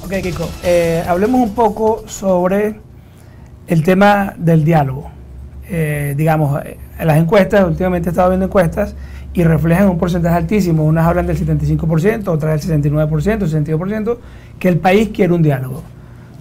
Ok, Kiko, hablemos un poco sobre el tema del diálogo. Digamos, las encuestas, últimamente he estado viendo encuestas y reflejan un porcentaje altísimo. Unas hablan del 75%, otras del 69%, 62%, que el país quiere un diálogo.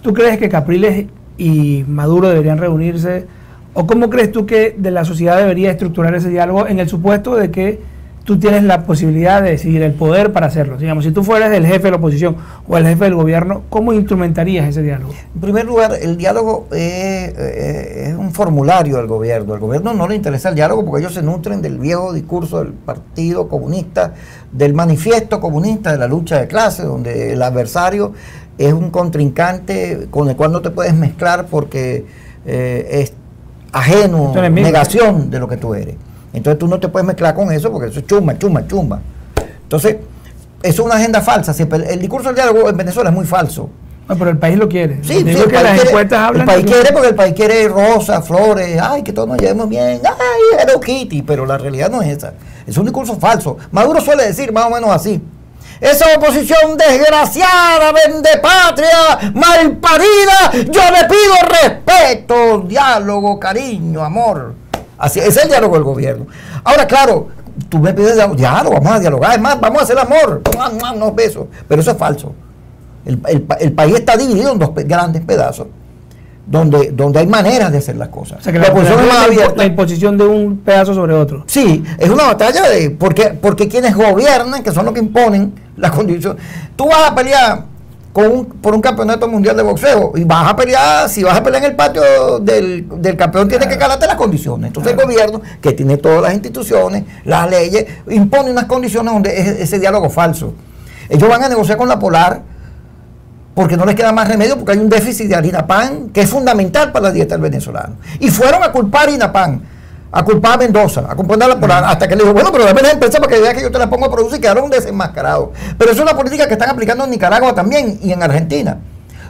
¿Tú crees que Capriles y Maduro deberían reunirse? ¿O cómo crees tú que de la sociedad debería estructurar ese diálogo en el supuesto de que tú tienes la posibilidad de decidir el poder para hacerlo? Digamos, si tú fueras el jefe de la oposición o el jefe del gobierno, ¿cómo instrumentarías ese diálogo? En primer lugar, el diálogo es un formulario del gobierno. Al gobierno no le interesa el diálogo porque ellos se nutren del viejo discurso del Partido Comunista, del manifiesto comunista de la lucha de clases, donde el adversario es un contrincante con el cual no te puedes mezclar porque es ajeno, negación de lo que tú eres. Entonces tú no te puedes mezclar con eso porque eso es chumba, chumba, chumba. Entonces, eso es una agenda falsa. El discurso del diálogo en Venezuela es muy falso. No, pero el país lo quiere. Sí, sí, el país quiere porque el país quiere rosas, flores, ay, que todos nos llevemos bien, ay, Hello Kitty, pero la realidad no es esa. Es un discurso falso. Maduro suele decir más o menos así: esa oposición desgraciada, vendepatria, malparida, yo le pido respeto, diálogo, cariño, amor. Así es el diálogo del gobierno. Ahora, claro, tú me pides diálogo, vamos a dialogar, es más, vamos a hacer amor, unos besos, pero eso es falso. El país está dividido en dos grandes pedazos, donde hay maneras de hacer las cosas. O sea, que la imposición de un pedazo sobre otro. Sí, es una batalla porque quienes gobiernan, que son los que imponen las condiciones. Tú vas a pelear por un campeonato mundial de boxeo y vas a pelear, si vas a pelear en el patio del campeón, tienes que calarte las condiciones. Entonces el gobierno, que tiene todas las instituciones, las leyes, impone unas condiciones donde es ese diálogo falso. Ellos van a negociar con la Polar porque no les queda más remedio, porque hay un déficit de harina pan que es fundamental para la dieta del venezolano. Y fueron a culpar a Inapan, a culpar a Mendoza, a culpar a la Polar, hasta que le dijo, bueno, pero dame la empresa para que veas que yo te la pongo a producir, y quedaron desenmascarados. Pero eso es una política que están aplicando en Nicaragua también y en Argentina.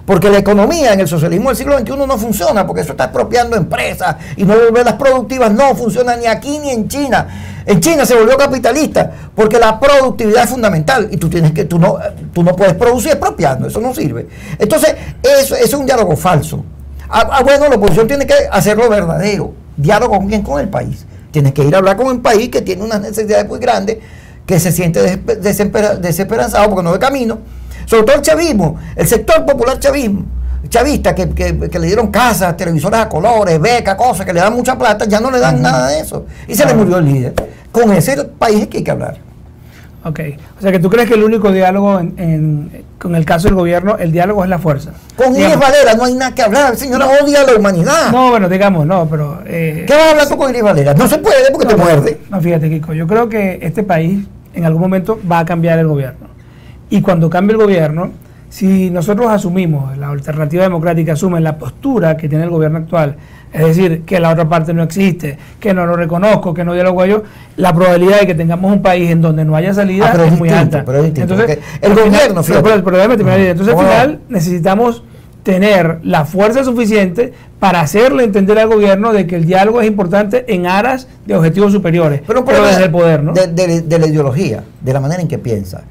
Porque la economía en el socialismo del siglo XXI no funciona, porque eso está expropiando empresas y no las productivas no funcionan ni aquí ni en China. En China se volvió capitalista porque la productividad es fundamental y tú no puedes producir expropiando, eso no sirve. Entonces, eso es un diálogo falso. Bueno, la oposición tiene que hacerlo verdadero. Diálogo con quién, con el país. Tienes que ir a hablar con el país que tiene unas necesidades muy grandes, que se siente desesperanzado porque no ve camino. Sobre todo el chavismo, el sector popular chavista, que le dieron casas, televisores a colores, becas, cosas, que le dan mucha plata, ya no le dan nada de eso. Y se le murió el líder. Con ese país es que hay que hablar. Ok, o sea que tú crees que el único diálogo con el caso del gobierno, el diálogo es la fuerza. Con Iris Valera no hay nada que hablar, señora, odia a la humanidad. No, bueno, digamos, no, pero... ¿Qué vas a hablar tú con Iris Valera? No se puede porque te muerde. No, fíjate, Kiko, yo creo que este país en algún momento va a cambiar el gobierno. Y cuando cambie el gobierno, si nosotros asumimos, la alternativa democrática asume la postura que tiene el gobierno actual, es decir, que la otra parte no existe, que no lo reconozco, que no dialogo yo, la probabilidad de que tengamos un país en donde no haya salida es muy alta. Pero es distinto, entonces, el gobierno, entonces al final necesitamos tener la fuerza suficiente para hacerle entender al gobierno de que el diálogo es importante en aras de objetivos superiores, pero desde el poder, ¿no? De la ideología, de la manera en que piensa.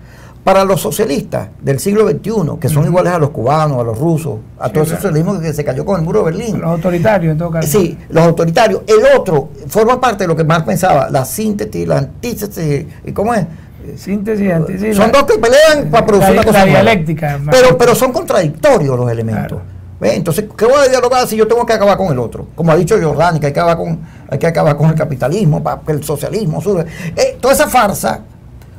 Para los socialistas del siglo XXI, que son iguales a los cubanos, a los rusos, a todo ese socialismo que se cayó con el muro de Berlín. Los autoritarios, en todo caso. Sí, los autoritarios. El otro forma parte de lo que Marx pensaba, la síntesis, la antítesis, ¿y cómo es? Síntesis y antítesis. Son dos que pelean para producir una cosa. La dialéctica. Pero son contradictorios los elementos. Claro. Entonces, ¿qué voy a dialogar si yo tengo que acabar con el otro? Como ha dicho Giordani, que hay que acabar con el capitalismo, para que el socialismo sube. Toda esa farsa.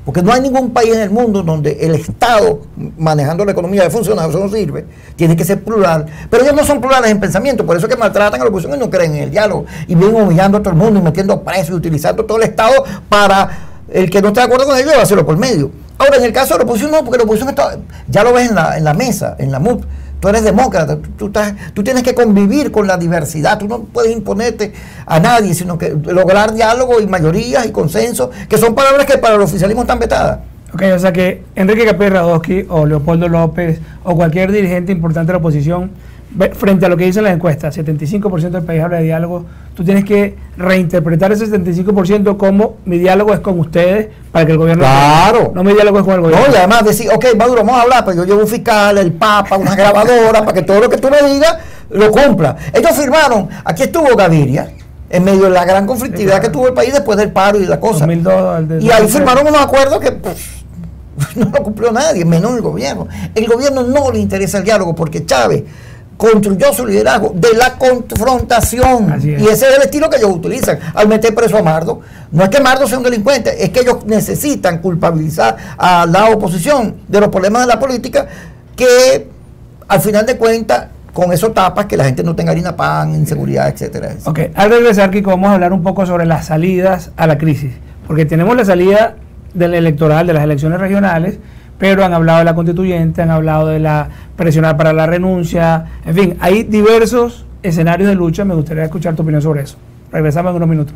Porque no hay ningún país en el mundo donde el Estado manejando la economía de funcionar, eso no sirve, tiene que ser plural. Pero ellos no son plurales en pensamiento, por eso es que maltratan a la oposición y no creen en el diálogo. Y vienen humillando a todo el mundo y metiendo presos y utilizando todo el Estado para el que no esté de acuerdo con ellos, llevárselo por medio. Ahora, en el caso de la oposición no, porque la oposición está, ya lo ves en la mesa, en la MUP. Tú eres demócrata, tú tienes que convivir con la diversidad, tú no puedes imponerte a nadie, sino que lograr diálogo y mayorías y consenso, que son palabras que para el oficialismo están vetadas. Ok, o sea que Enrique Capriles Radosky o Leopoldo López o cualquier dirigente importante de la oposición frente a lo que dicen las encuestas, 75% del país habla de diálogo, tú tienes que reinterpretar ese 75% como mi diálogo es con ustedes para que el gobierno... Claro. No mi diálogo es con el gobierno. No, y además decir, ok, Maduro, vamos a hablar, pero yo llevo un fiscal, el Papa, una grabadora, para que todo lo que tú me digas lo cumpla. Ellos firmaron, aquí estuvo Gaviria, en medio de la gran conflictividad que tuvo el país después del paro y la cosa. 2002, y ahí firmaron unos acuerdos que no lo cumplió nadie, menos el gobierno. El gobierno no le interesa el diálogo porque Chávez construyó su liderazgo de la confrontación. Y ese es el estilo que ellos utilizan al meter preso a Mardo. No es que Mardo sea un delincuente, es que ellos necesitan culpabilizar a la oposición de los problemas de la política, que al final de cuentas con eso tapas que la gente no tenga harina, pan, inseguridad, etcétera. Ok, al regresar, Kiko, vamos a hablar un poco sobre las salidas a la crisis, porque tenemos la salida del electoral, de las elecciones regionales, pero han hablado de la constituyente, han hablado de la presionar para la renuncia, en fin, hay diversos escenarios de lucha. Me gustaría escuchar tu opinión sobre eso. Regresamos en unos minutos.